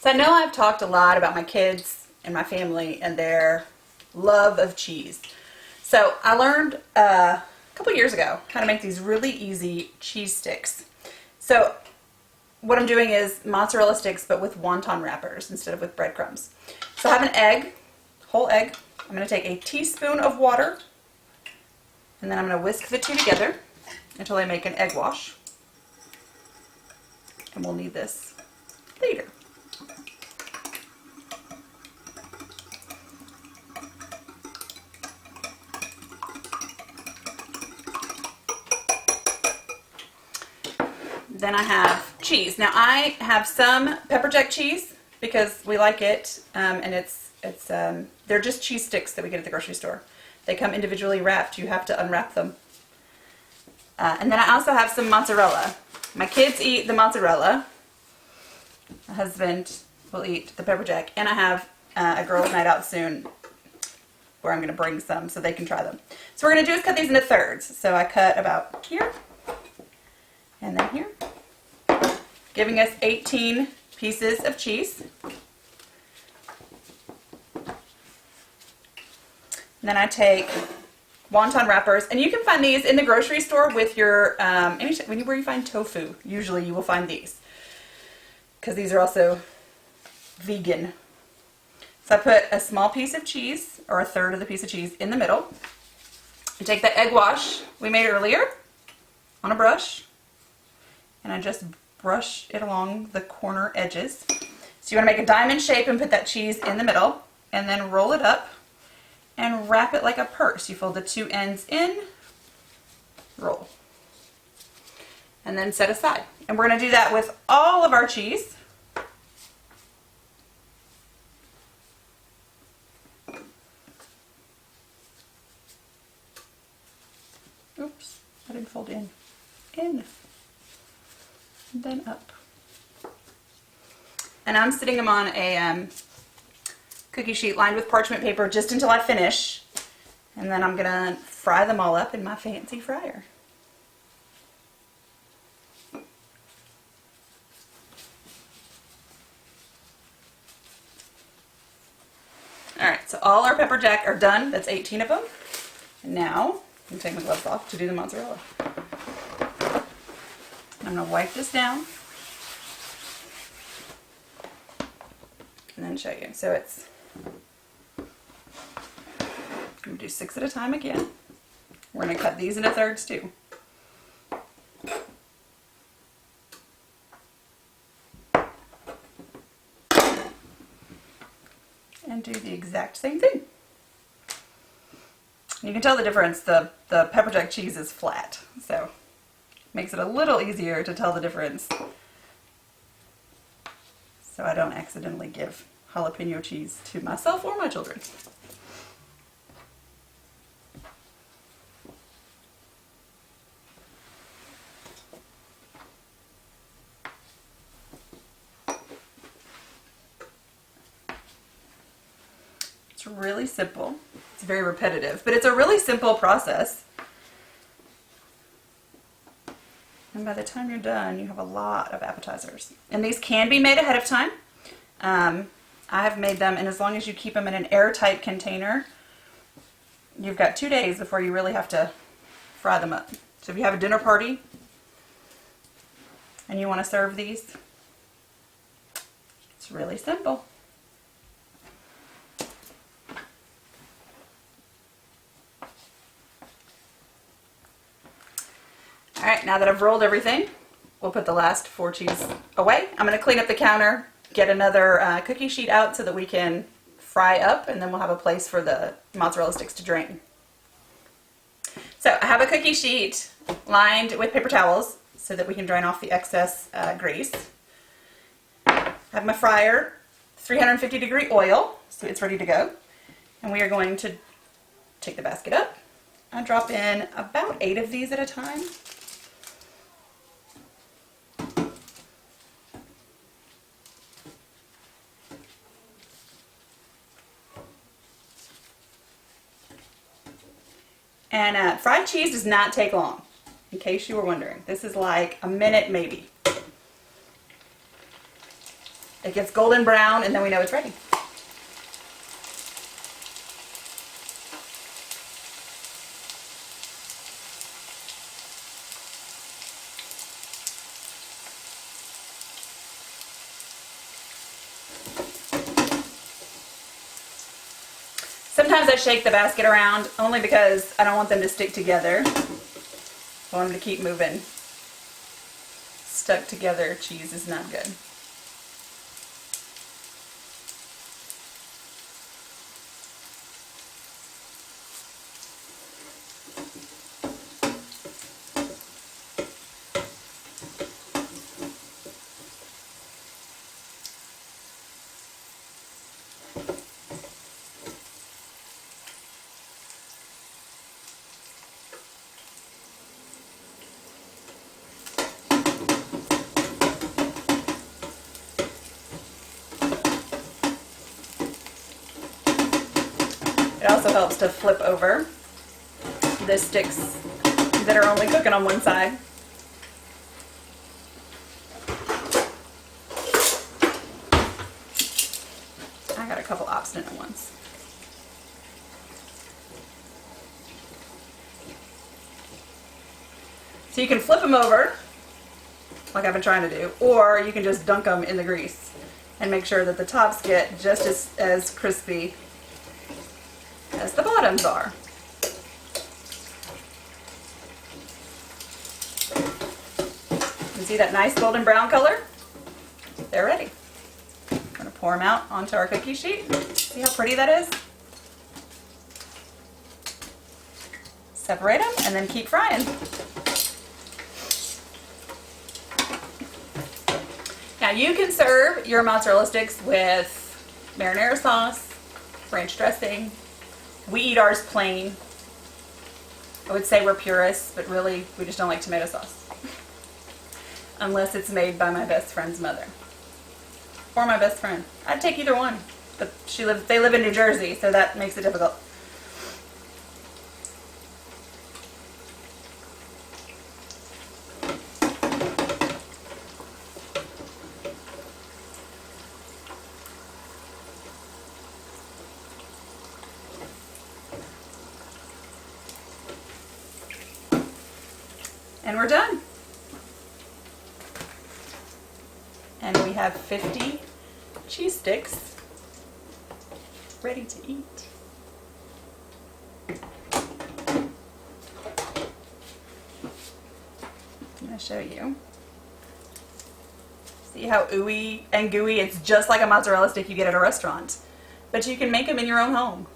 So I know I've talked a lot about my kids and my family and their love of cheese. So I learned a couple years ago how to make these really easy cheese sticks. So what I'm doing is mozzarella sticks, but with wonton wrappers instead of with breadcrumbs. So I have an egg, whole egg. I'm going to take a teaspoon of water, and then I'm going to whisk the two together until I make an egg wash. And we'll need this later. Then I have cheese. Now I have some pepper jack cheese because we like it, and they're just cheese sticks that we get at the grocery store. They come individually wrapped. You have to unwrap them. And then I also have some mozzarella. My kids eat the mozzarella. My husband will eat the pepper jack, and I have a girls' night out soon where I'm going to bring some so they can try them. So what we're going to do is cut these into thirds. So I cut about here and then here, giving us 18 pieces of cheese. And then I take wonton wrappers, and you can find these in the grocery store with your, anywhere you find tofu, usually you will find these, because these are also vegan. So I put a small piece of cheese, or a third of the piece of cheese, in the middle. You take the egg wash we made earlier on a brush, and I just brush it along the corner edges. So you want to make a diamond shape and put that cheese in the middle, and then roll it up and wrap it like a purse. You fold the two ends in, roll, and then set aside. And we're going to do that with all of our cheese. Oops, I didn't fold in, and then up. And I'm sitting them on a cookie sheet lined with parchment paper just until I finish, and then I'm gonna fry them all up in my fancy fryer. Alright, so all our pepper jack are done. That's 18 of them. And now I'm gonna take my gloves off to do the mozzarella. I'm gonna wipe this down and then show you. So it's, I'm going to do 6 at a time again. We're going to cut these into thirds too. And do the exact same thing. You can tell the difference. The pepper jack cheese is flat, so it makes it a little easier to tell the difference, so I don't accidentally give jalapeno cheese to myself or my children. It's really simple. It's very repetitive, but it's a really simple process. And by the time you're done, you have a lot of appetizers. And these can be made ahead of time. I have made them, and as long as you keep them in an airtight container, you've got 2 days before you really have to fry them up. So if you have a dinner party and you want to serve these, it's really simple. Alright, now that I've rolled everything, we'll put the last 4 cheese away. I'm going to clean up the counter, get another cookie sheet out so that we can fry up, and then we'll have a place for the mozzarella sticks to drain. So I have a cookie sheet lined with paper towels so that we can drain off the excess grease. I have my fryer, 350-degree oil, so it's ready to go. And we are going to take the basket up. I drop in about 8 of these at a time. And fried cheese does not take long, in case you were wondering. This is like a minute maybe. It gets golden brown and then we know it's ready. Sometimes I shake the basket around only because I don't want them to stick together. I want them to keep moving. Stuck together cheese is not good. It also helps to flip over the sticks that are only cooking on one side. I got a couple obstinate ones. So you can flip them over, like I've been trying to do, or you can just dunk them in the grease and make sure that the tops get just as crispy as the bottoms are. You can see that nice golden brown color? They're ready. I'm going to pour them out onto our cookie sheet. See how pretty that is? Separate them and then keep frying. Now you can serve your mozzarella sticks with marinara sauce, ranch dressing. We eat ours plain. I would say we're purists, but really we just don't like tomato sauce. Unless it's made by my best friend's mother. Or my best friend. I'd take either one. But they live in New Jersey, so that makes it difficult. And we're done. And we have 50 cheese sticks ready to eat. I'm going to show you. See how ooey and gooey? It's just like a mozzarella stick you get at a restaurant. But you can make them in your own home.